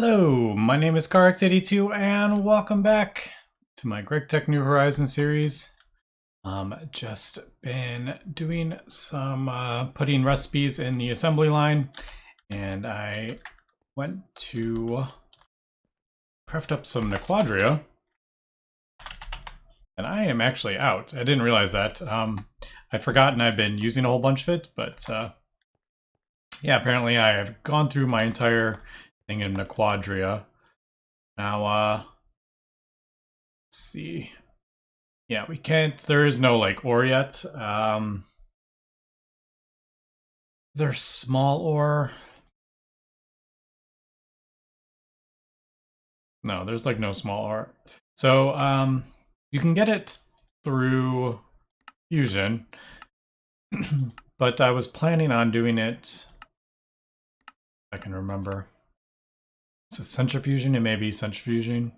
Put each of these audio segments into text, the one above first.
Hello, my name is CarX82 and welcome back to my Gregtech New Horizons series. Just been doing some putting recipes in the assembly line, and I went to craft up some Nequadria, and I am actually out. I didn't realize that. I'd forgotten I've been using a whole bunch of it, but yeah, apparently I have gone through my entire thing in Nequadria. Now, let's see. Yeah, we can't, there is no like ore yet. Is there small ore? No, there's like no small ore. So, you can get it through fusion, but I was planning on doing it, I can remember. Is it centrifusion? It may be centrifuging.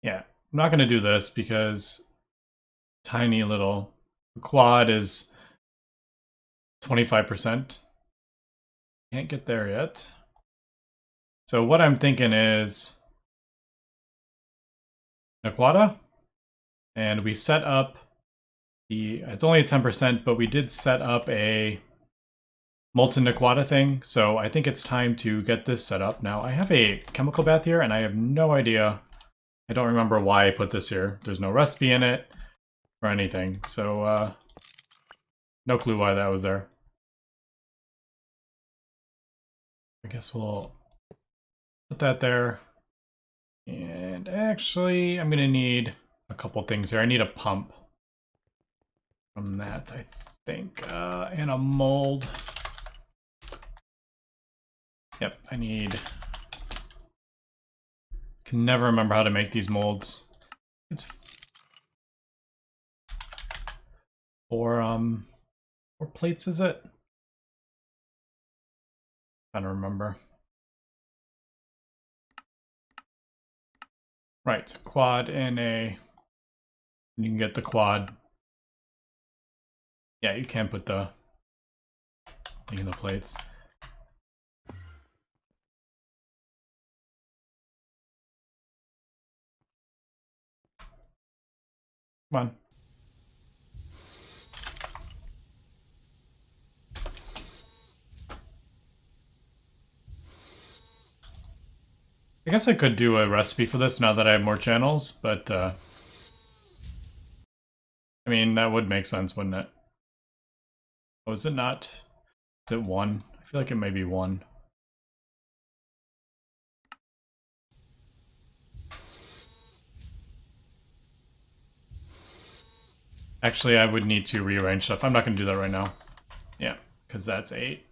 Yeah, I'm not going to do this because tiny little quad is 25%. Can't get there yet. So what I'm thinking is Nequada, and we set up it's only a 10%, but we did set up a molten Nequada thing, so I think it's time to get this set up. Now, I have a chemical bath here, and I have no idea, I don't remember why I put this here. There's no recipe in it or anything, so no clue why that was there. I guess we'll put that there. And actually, I'm gonna need a couple things here. I need a pump from that, I think, and a mold. Yep, I need... Can never remember how to make these molds. It's four plates, is it? I don't remember. Right, quad and a... You can get the quad. Yeah, you can put the thing in the plates. Come on. I guess I could do a recipe for this now that I have more channels, but I mean, that would make sense, wouldn't it? Oh, is it not? Is it one? I feel like it may be one. Actually, I would need to rearrange stuff. I'm not going to do that right now. Yeah, because that's 8.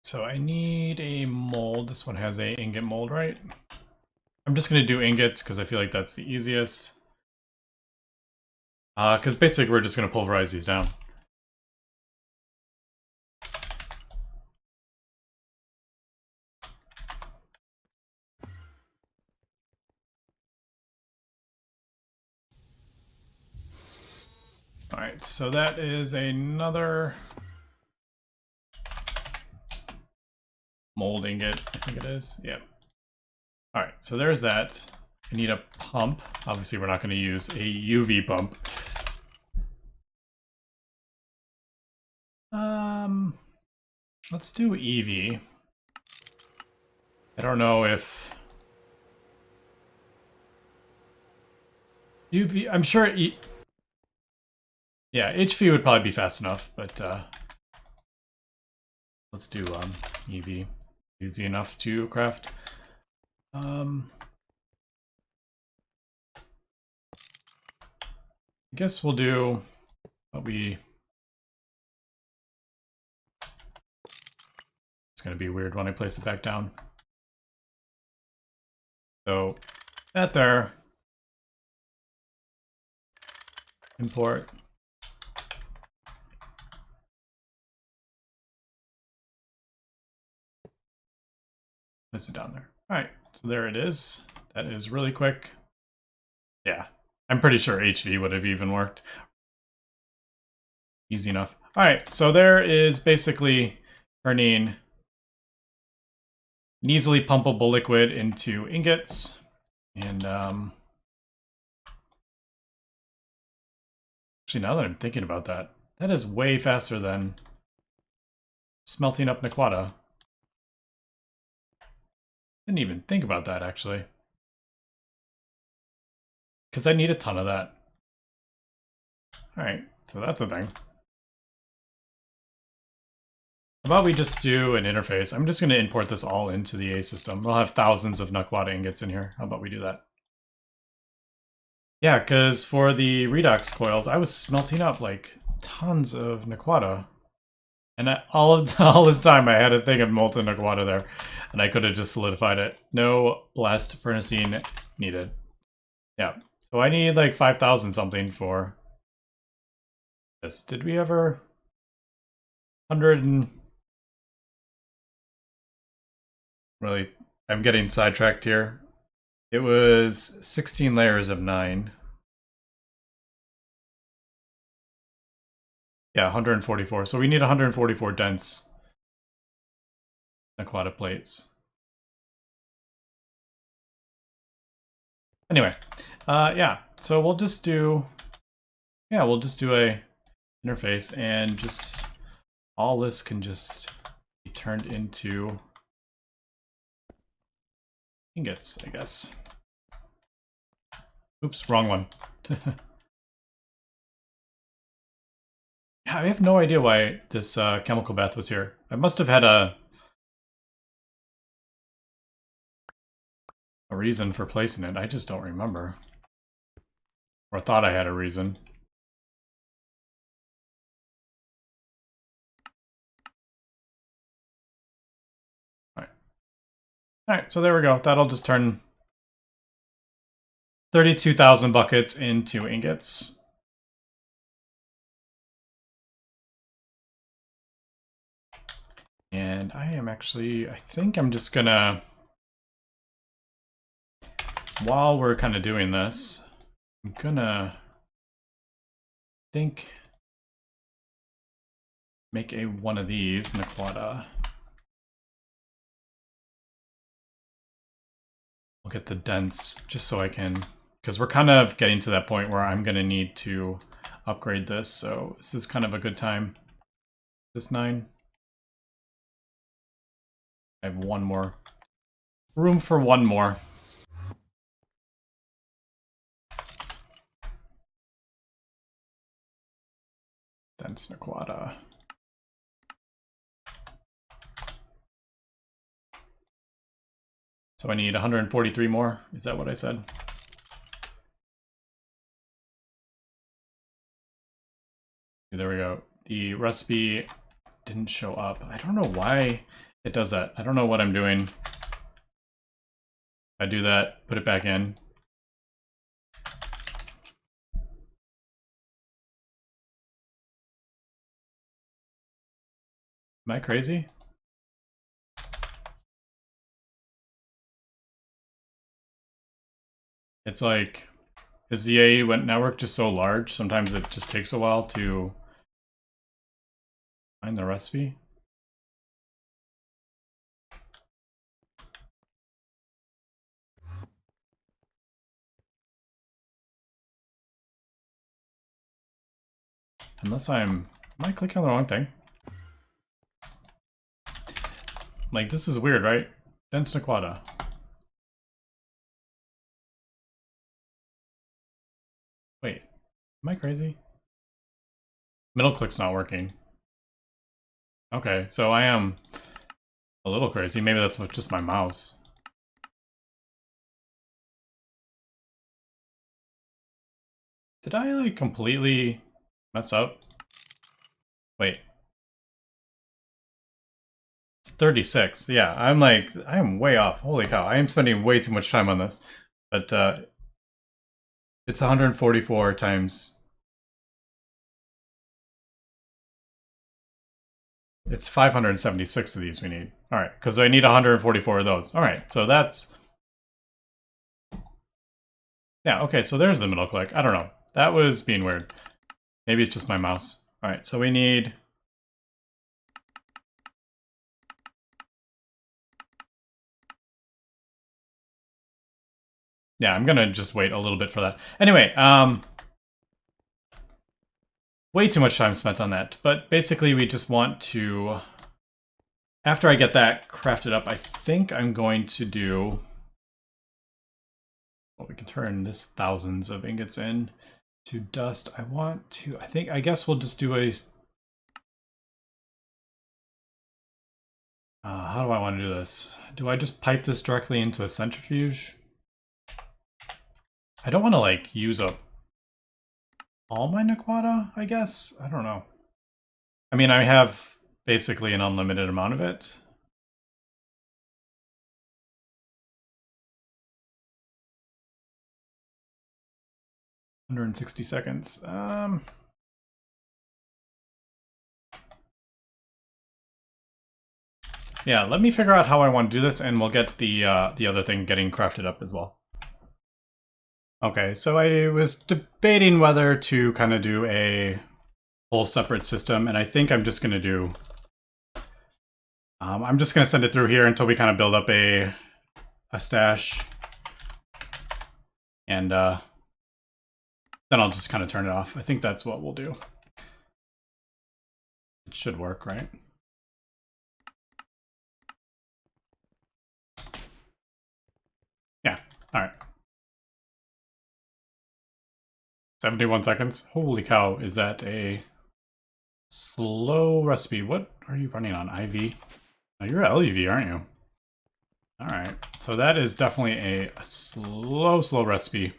So I need a mold. This one has a ingot mold, right? I'm just going to do ingots because I feel like that's the easiest. Because basically we're just going to pulverize these down. Alright, so that is another mold ingot, I think it is. Yep. Alright, so there's that. I need a pump. Obviously we're not going to use a UV pump. Let's do EV. I don't know if UV, I'm sure yeah, HV would probably be fast enough, but let's do EV. Easy enough to craft. I guess we'll do what we... It's going to be weird when I place it back down. So, that there. Import. Place it down there. Alright, so there it is. That is really quick. Yeah, I'm pretty sure HV would have even worked. Easy enough. All right, so there is basically turning an easily pumpable liquid into ingots. And actually, now that I'm thinking about that, that is way faster than smelting up Naquata. Didn't even think about that, actually. Because I need a ton of that. Alright, so that's a thing. How about we just do an interface? I'm just going to import this all into the A system. We'll have thousands of Naquata ingots in here. How about we do that? Yeah, because for the redox coils, I was smelting up like tons of Naquata. And all this time I had a thing of molten Naquata there. And I could have just solidified it. No blast furnacing needed. Yeah, so I need like 5,000 something for this. Did we ever... 100 and... Really, I'm getting sidetracked here. It was 16 layers of 9. Yeah, 144. So we need 144 dense Naquata plates. Anyway, yeah, so we'll just do... Yeah, we'll just do a interface and just... All this can just be turned into ingots, I guess. Oops, wrong one. Yeah, I have no idea why this chemical bath was here. I must have had a reason for placing it. I just don't remember. Or thought I had a reason. Alright, so there we go. That'll just turn 32,000 buckets into ingots. And I am actually, I think I'm just gonna, while we're kind of doing this, I'm gonna make one of these Naquata. Look at the dense, just so I can, because we're kind of getting to that point where I'm going to need to upgrade this, so this is kind of a good time. This 9. I have one more. Room for one more. Dense Naquata. So I need 143 more. Is that what I said? There we go. The recipe didn't show up. I don't know why it does that. I don't know what I'm doing. I do that, put it back in. Am I crazy? It's like, is the A network just so large? Sometimes it just takes a while to find the recipe. Unless am I clicking on the wrong thing? Like, this is weird, right? Dense Naquata. Wait, am I crazy? Middle click's not working. Okay, so I am a little crazy. Maybe that's just my mouse. Did I, like, completely mess up? Wait. It's 36. Yeah, I am way off. Holy cow, I am spending way too much time on this. But, it's 144 times... It's 576 of these we need. Alright, because I need 144 of those. Alright, so that's... Yeah, okay, so there's the middle click. I don't know. That was being weird. Maybe it's just my mouse. All right, so we need... Yeah, I'm gonna just wait a little bit for that. Anyway, way too much time spent on that. But basically, we just want to... After I get that crafted up, I think I'm going to do... Well, we can turn this thousands of ingots in to dust. I guess we'll just do a... how do I want to do this? Do I just pipe this directly into a centrifuge? I don't want to, like, use up all my Naquata, I guess? I don't know. I mean, I have basically an unlimited amount of it. $160. Yeah, let me figure out how I want to do this, and we'll get the other thing getting crafted up as well. Okay, so I was debating whether to kind of do a whole separate system, and I think I'm just going to do... I'm just going to send it through here until we kind of build up a stash. And then I'll just kind of turn it off. I think that's what we'll do. It should work, right? Yeah, all right. 71 seconds. Holy cow, is that a slow recipe? What are you running on? IV? Oh, you're LUV, aren't you? All right, so that is definitely a slow recipe.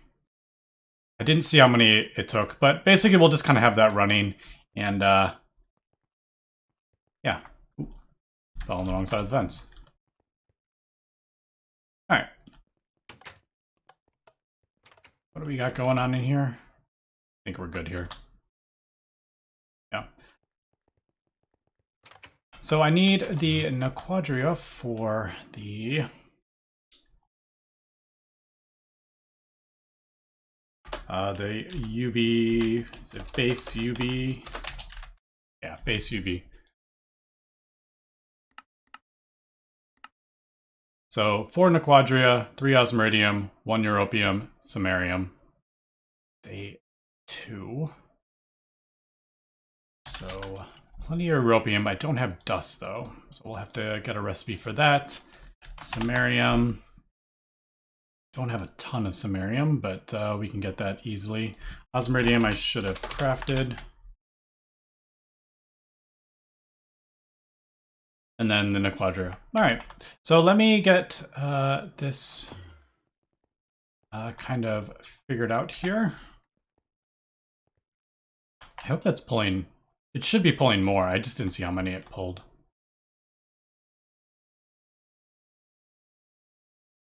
I didn't see how many it took, but basically we'll just kind of have that running, and yeah. Ooh, fell on the wrong side of the fence. All right. What do we got going on in here? I think we're good here. Yeah. So I need the Naquadria for the... the UV, is it base UV? Yeah, base UV. So 4 Naquadria, 3 Osmiridium, 1 Europium, Samarium. They 2. So plenty of Europium. I don't have dust though, so we'll have to get a recipe for that. Samarium. Don't have a ton of Samarium, but we can get that easily. Osmiridium I should have crafted. And then the Naquadria. All right, so let me get this kind of figured out here. I hope that's pulling. It should be pulling more. I just didn't see how many it pulled.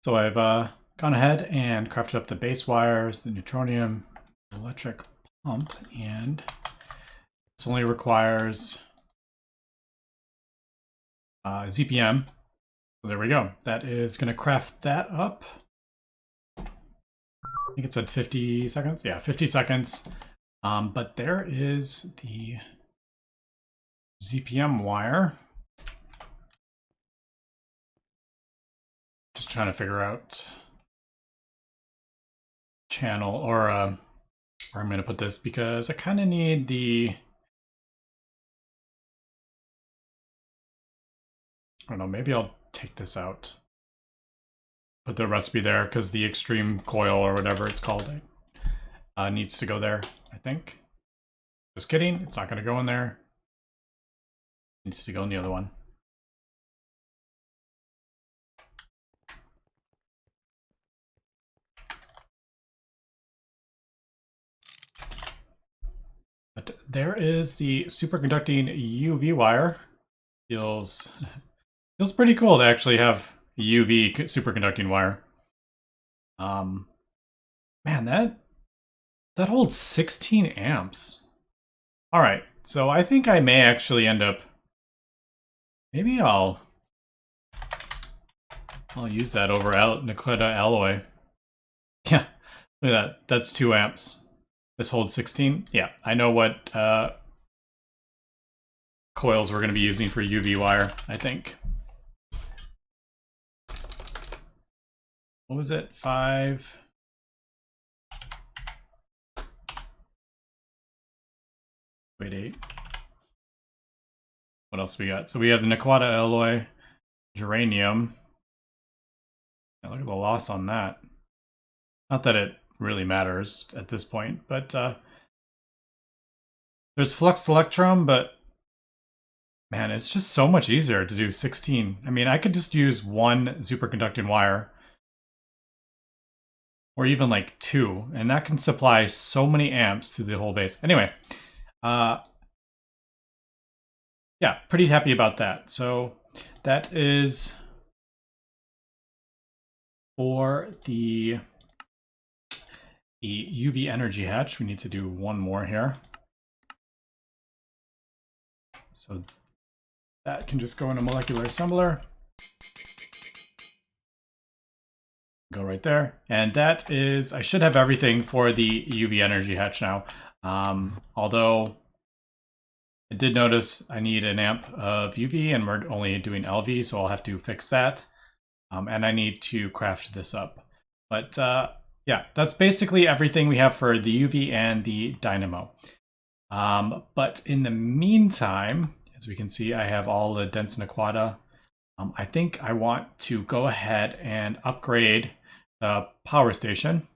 So I've gone ahead and crafted up the base wires, the neutronium, electric pump, and this only requires ZPM. So there we go. That is going to craft that up. I think it said 50 seconds. Yeah, 50 seconds. But there is the ZPM wire. Just trying to figure out channel or where I'm going to put this because I kind of need the... I don't know, maybe I'll take this out. Put the recipe there because the extreme coil or whatever it's called needs to go there, I think. Just kidding, it's not going to go in there. It needs to go in the other one. But there is the superconducting UV wire. Feels pretty cool to actually have UV superconducting wire. Man, that holds 16 amps. All right, so I think I may actually end up. Maybe I'll use that over Naquita alloy. Yeah, look at that. That's 2 amps. This holds 16. Yeah, I know what coils we're going to be using for UV wire, I think. What was it? 5. Wait, 8. What else we got? So we have the Naquata alloy, geranium. Yeah, look at the loss on that. Not that it really matters at this point, but there's flux electrum, but man, it's just so much easier to do 16. I mean, I could just use one superconducting wire, or even like 2, and that can supply so many amps to the whole base. Anyway, yeah, pretty happy about that. So that is for the UV energy hatch. We need to do one more here. So that can just go in a molecular assembler. Go right there. And that is, I should have everything for the UV energy hatch now. Although I did notice I need an amp of UV and we're only doing LV, so I'll have to fix that. And I need to craft this up. But yeah, that's basically everything we have for the UV and the dynamo. But in the meantime, as we can see, I have all the dense Naquata. I think I want to go ahead and upgrade the power station.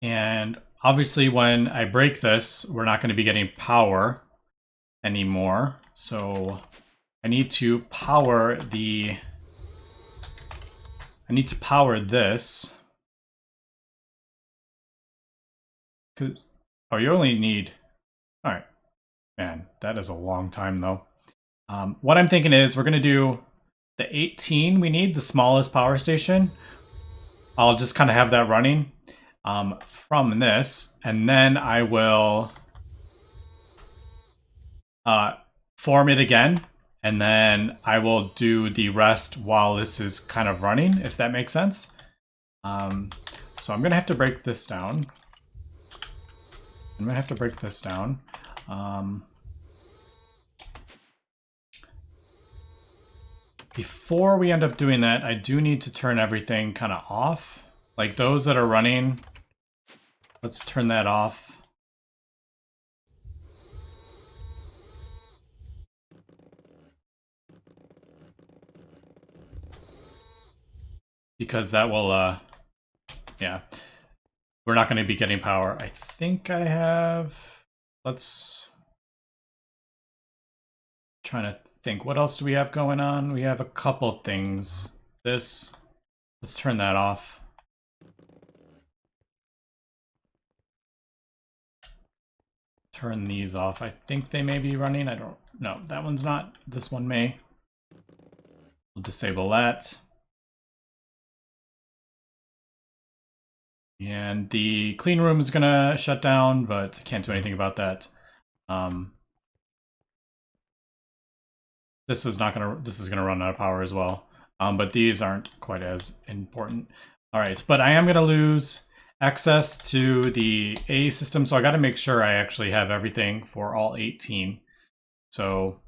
And obviously when I break this, we're not going to be getting power anymore. So I need to power the... I need to power this. Because... Oh, you only need... Alright. Man, that is a long time though. What I'm thinking is we're going to do the 18 we need, the smallest power station. I'll just kind of have that running from this, and then I will form it again, and then I will do the rest while this is kind of running, if that makes sense. So I'm going to have to break this down. Before we end up doing that, I do need to turn everything kind of off. Like those that are running, let's turn that off. Because that will, yeah. We're not going to be getting power. I think I have... Let's... Trying to think. What else do we have going on? We have a couple things. This... Let's turn that off. Turn these off. I think they may be running. I don't... No, that one's not. This one may. We'll disable that. And the clean room is gonna shut down, but I can't do anything about that. This is gonna run out of power as well. But these aren't quite as important. All right, but I am gonna lose access to the A system, so I gotta make sure I actually have everything for all 18. So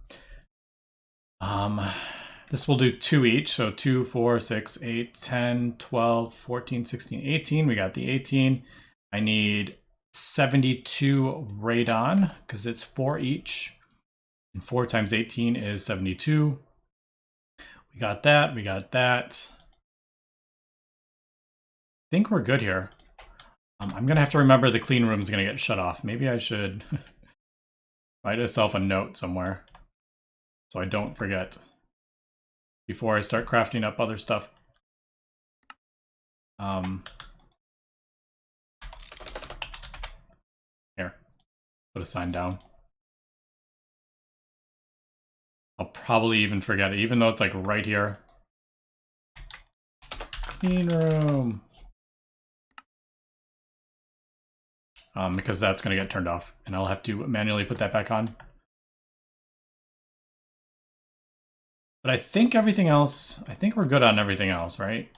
this will do 2 each, so 2, 4, 6, 8, 10, 12, 14, 16, 18. We got the 18. I need 72 radon, because it's 4 each. And 4 times 18 is 72. We got that, we got that. I think we're good here. I'm going to have to remember the clean room is going to get shut off. Maybe I should write myself a note somewhere so I don't forget before I start crafting up other stuff. Here, put a sign down. I'll probably even forget it, even though it's like right here. Clean room. Because that's going to get turned off, and I'll have to manually put that back on. But I think everything else, I think we're good on everything else, right?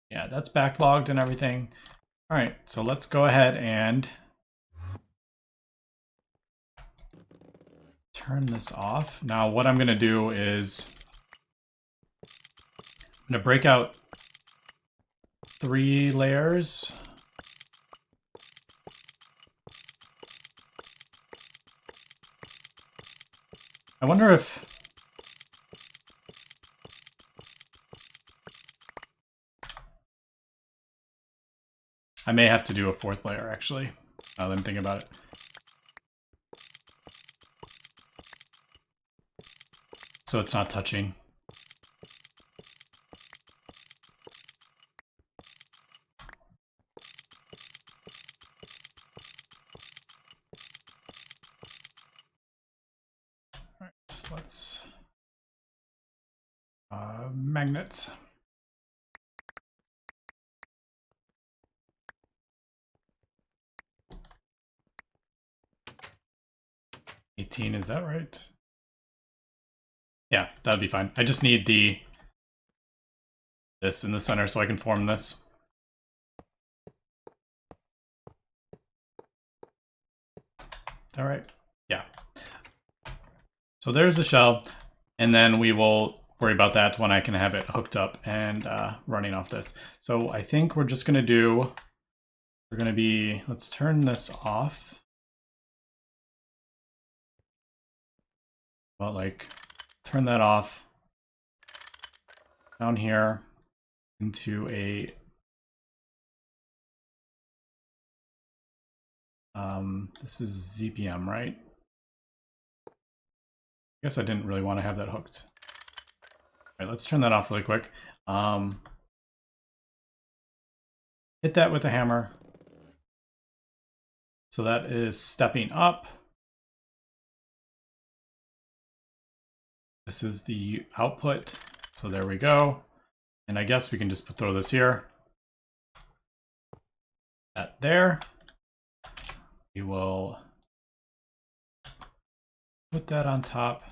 Yeah, that's backlogged and everything. All right, so let's go ahead and turn this off. Now what I'm gonna do is I'm gonna break out 3 layers. I wonder if I may have to do a 4th layer, actually, now that I'm thinking about it. So it's not touching. All right, let's... magnets. $18, is that right? Yeah, that'd be fine. I just need this in the center so I can form this. All right, yeah. So there's the shell, and then we will worry about that when I can have it hooked up and running off this. So I think we're just gonna do, let's turn this off. Well, like, turn that off down here into a this is ZPM, right? I guess I didn't really want to have that hooked. All right, let's turn that off really quick. Hit that with a hammer. So that is stepping up. This is the output. So there we go. And I guess we can just throw this here. That there. We will put that on top.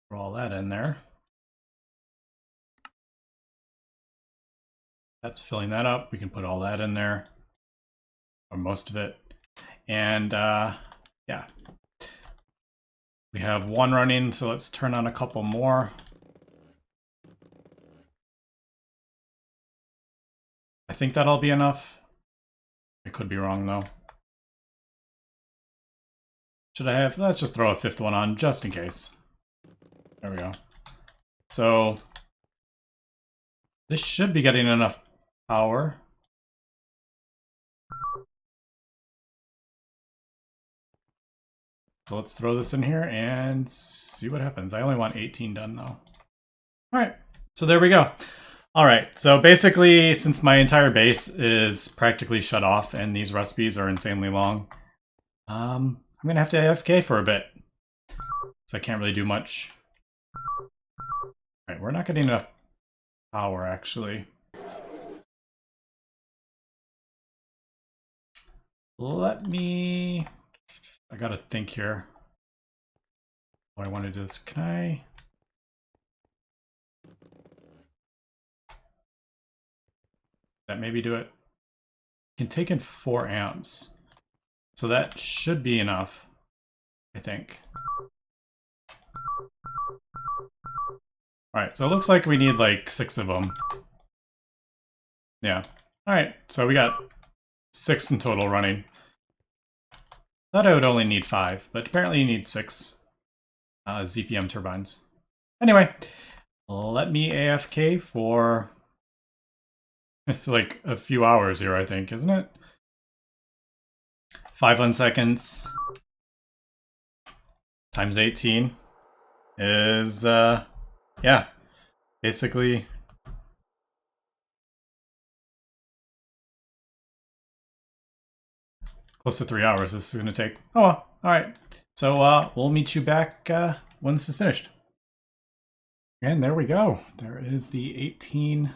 Throw all that in there. That's filling that up. We can put all that in there, or most of it. And yeah, we have 1 running, so let's turn on a couple more. I think that'll be enough. I could be wrong though. Should I have? Let's just throw a 5th one on just in case. There we go. So this should be getting enough power. So let's throw this in here and see what happens. I only want 18 done though. All right, so there we go. All right, so basically, since my entire base is practically shut off and these recipes are insanely long, I'm gonna have to AFK for a bit. So I can't really do much. All right, we're not getting enough power actually. I gotta think here. What I want to do is, can I? That maybe do it. I can take in 4 amps. So that should be enough, I think. All right, so it looks like we need like 6 of them. Yeah. All right, so we got 6 in total running. Thought I would only need 5, but apparently you need 6 ZPM turbines. Anyway, let me AFK for... It's like a few hours here, I think, isn't it? 5 seconds times 18 is, yeah, basically... close to 3 hours this is going to take. Oh well, alright. So we'll meet you back when this is finished. And there we go. There is the 18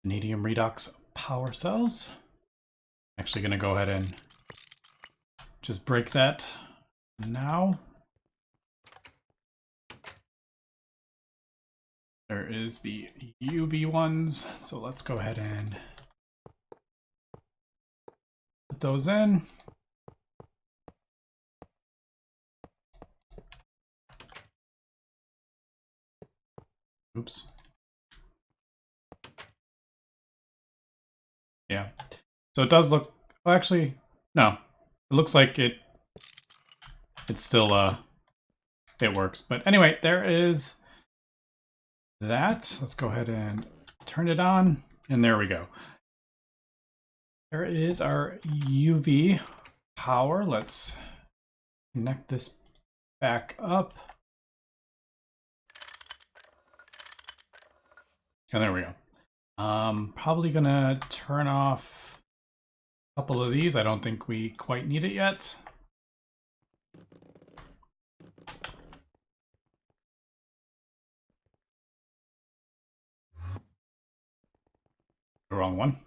vanadium redox power cells. Actually going to go ahead and just break that now. There is the UV ones, so let's go ahead and put those in. Oops. Yeah. So it does look, well, actually, no. It looks like it's still, it works. But anyway, there is that. Let's go ahead and turn it on. And there we go. There is our UV power. Let's connect this back up. And there we go. Probably gonna turn off a couple of these. I don't think we quite need it yet. The wrong one.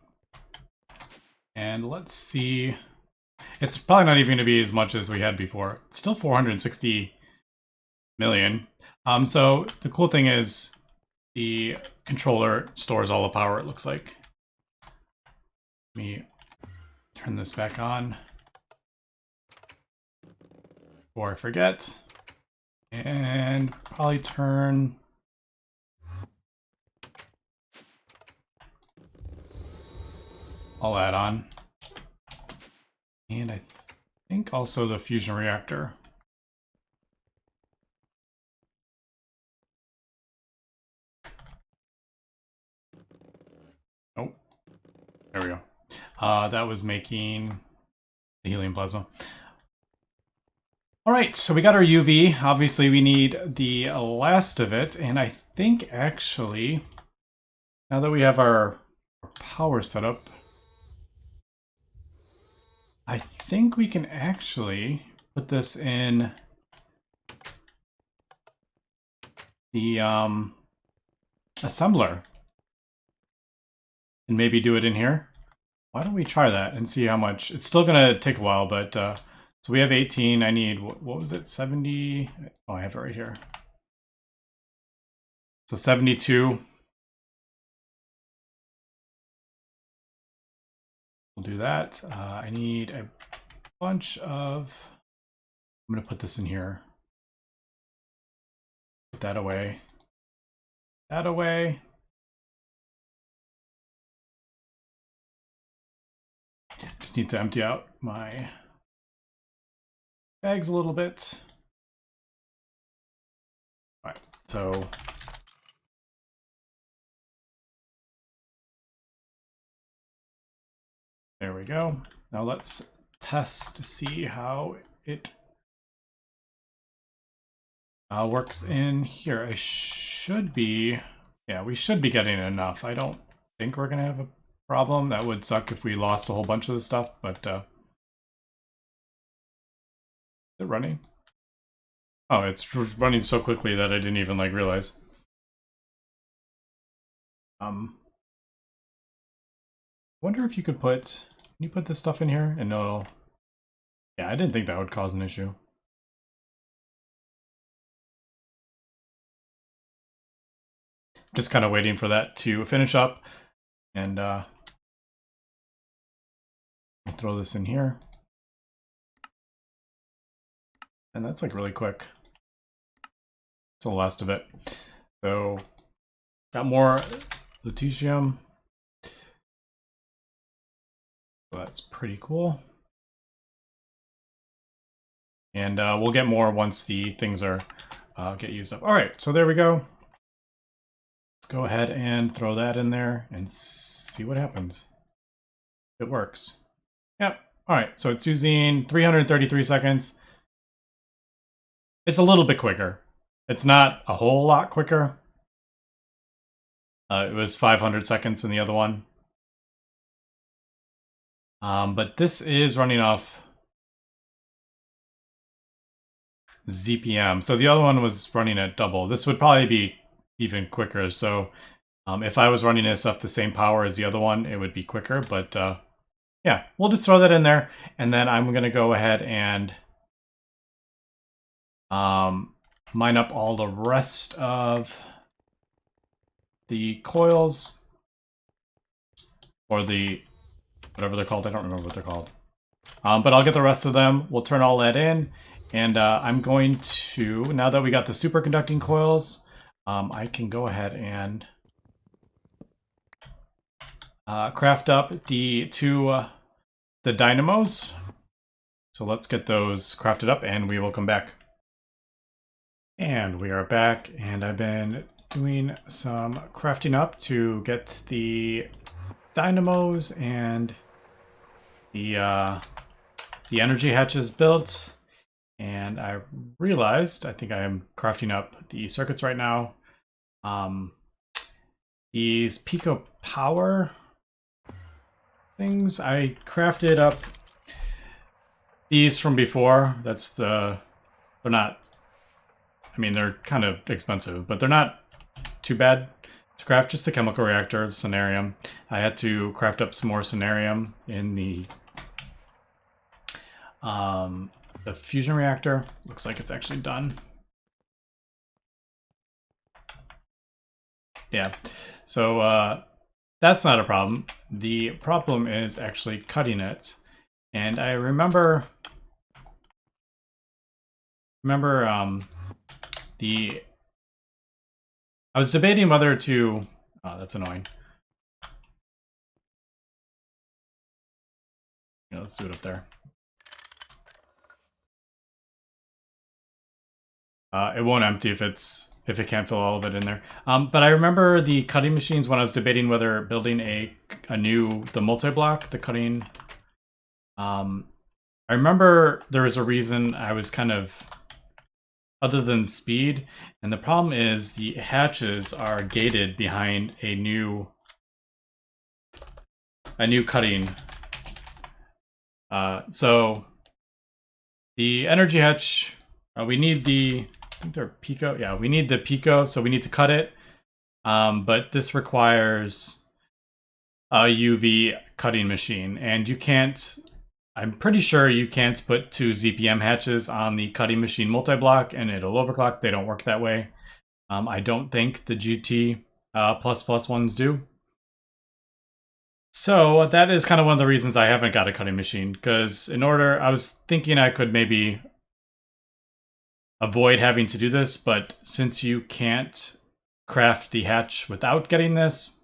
And let's see. It's probably not even going to be as much as we had before. It's still 460 million. So the cool thing is the controller stores all the power, it looks like. Let me turn this back on before I forget. And probably turn all that on. And I think also the fusion reactor. Oh, there we go. That was making the helium plasma. All right, so we got our UV. Obviously, we need the last of it. And I think actually, now that we have our power set up, I think we can actually put this in the assembler and maybe do it in here. Why don't we try that and see how much? It's still gonna take a while, but so we have 18. I need, what was it, 70? Oh, I have it right here. So 72. We'll do that. I need a bunch of, I'm gonna put this in here. Put that away. That away. Just need to empty out my bags a little bit. All right, so there we go. Now let's test to see how it works in here. I should be, yeah, we should be getting enough. I don't think we're gonna have a problem. That would suck if we lost a whole bunch of the stuff, but is it running? Oh, it's running so quickly that I didn't even like realize. Wonder if you could put, can you put this stuff in here? And no, yeah, I didn't think that would cause an issue. Just kind of waiting for that to finish up, and I'll throw this in here. And that's like really quick. That's the last of it. So got more lutetium. So that's pretty cool. And we'll get more once the things are get used up. All right, so there we go. Let's go ahead and throw that in there and see what happens. It works. Yep. All right, so it's using 333 seconds. It's a little bit quicker. It's not a whole lot quicker. It was 500 seconds in the other one. But this is running off ZPM. So the other one was running at double. This would probably be even quicker. So if I was running this off the same power as the other one, it would be quicker. But yeah, we'll just throw that in there. And then I'm going to go ahead and mine up all the rest of the coils, or the whatever they're called. I don't remember what they're called. But I'll get the rest of them. We'll turn all that in. And I'm going to, now that we got the superconducting coils, I can go ahead and craft up the dynamos. So let's get those crafted up and we will come back. And we are back, and I've been doing some crafting up to get the dynamos and the energy hatches built. And I realized, I think I am crafting up the circuits right now. These pico power things, I crafted up these from before. They're not, I mean, they're kind of expensive, but they're not too bad to craft. Just a chemical reactor, Cenarium. I had to craft up some more Cenarium in the fusion reactor. Looks like it's actually done. Yeah, so that's not a problem. The problem is actually cutting it. And I remember I was debating whether to, oh, that's annoying. Yeah, let's do it up there. It won't empty if it can't fill all of it in there. But I remember the cutting machines when I was debating whether building the multi-block, the cutting. I remember there was a reason I was kind of, other than speed, and the problem is the hatches are gated behind a new cutting. So the energy hatch, we need the, I think they're pico. Yeah, we need the pico, so we need to cut it. But this requires a UV cutting machine, and you can't, I'm pretty sure you can't put 2 ZPM hatches on the cutting machine multi-block and it'll overclock. They don't work that way. I don't think the GT ones do. So that is kind of one of the reasons I haven't got a cutting machine, because I was thinking I could maybe avoid having to do this, but since you can't craft the hatch without getting this,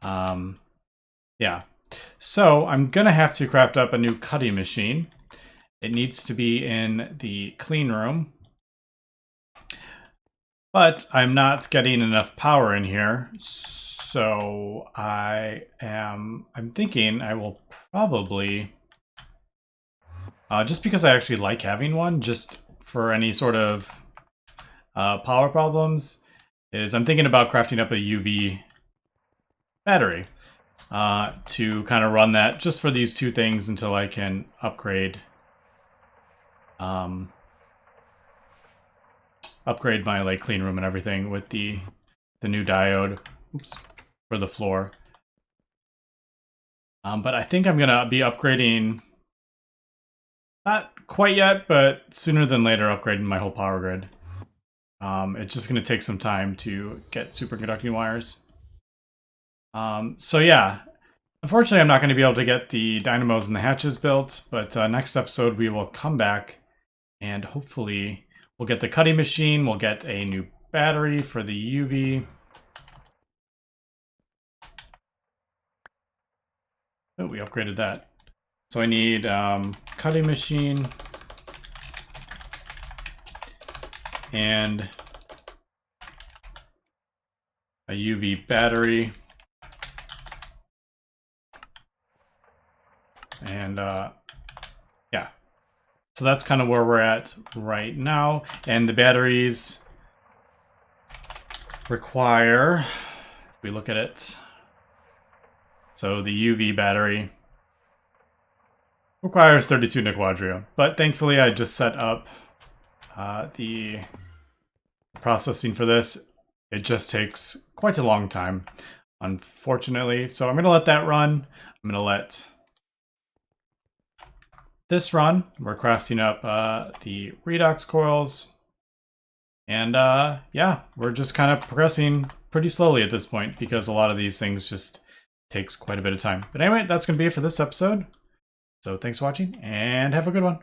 yeah. So I'm gonna have to craft up a new cutting machine. It needs to be in the clean room, but I'm not getting enough power in here. So I'm thinking I will probably, just because I actually like having one, just for any sort of power problems, is I'm thinking about crafting up a UV battery. To kind of run that just for these 2 things until I can upgrade my like clean room and everything with the new diode. Oops, for the floor. But I think I'm gonna be upgrading, not quite yet, but sooner than later, upgrading my whole power grid. It's just gonna take some time to get superconducting wires. So yeah, unfortunately I'm not going to be able to get the dynamos and the hatches built, but next episode we will come back and hopefully we'll get the cutting machine, we'll get a new battery for the UV. Oh, we upgraded that. So I need cutting machine and a UV battery. And yeah, so that's kind of where we're at right now. And the batteries require, if we look at it, so the UV battery requires 32 Nequadria, but thankfully I just set up the processing for this. It just takes quite a long time, unfortunately. So I'm going to let that run. I'm going to let this run. We're crafting up the redox coils. And yeah, we're just kind of progressing pretty slowly at this point because a lot of these things just takes quite a bit of time. But anyway, that's going to be it for this episode. So thanks for watching and have a good one.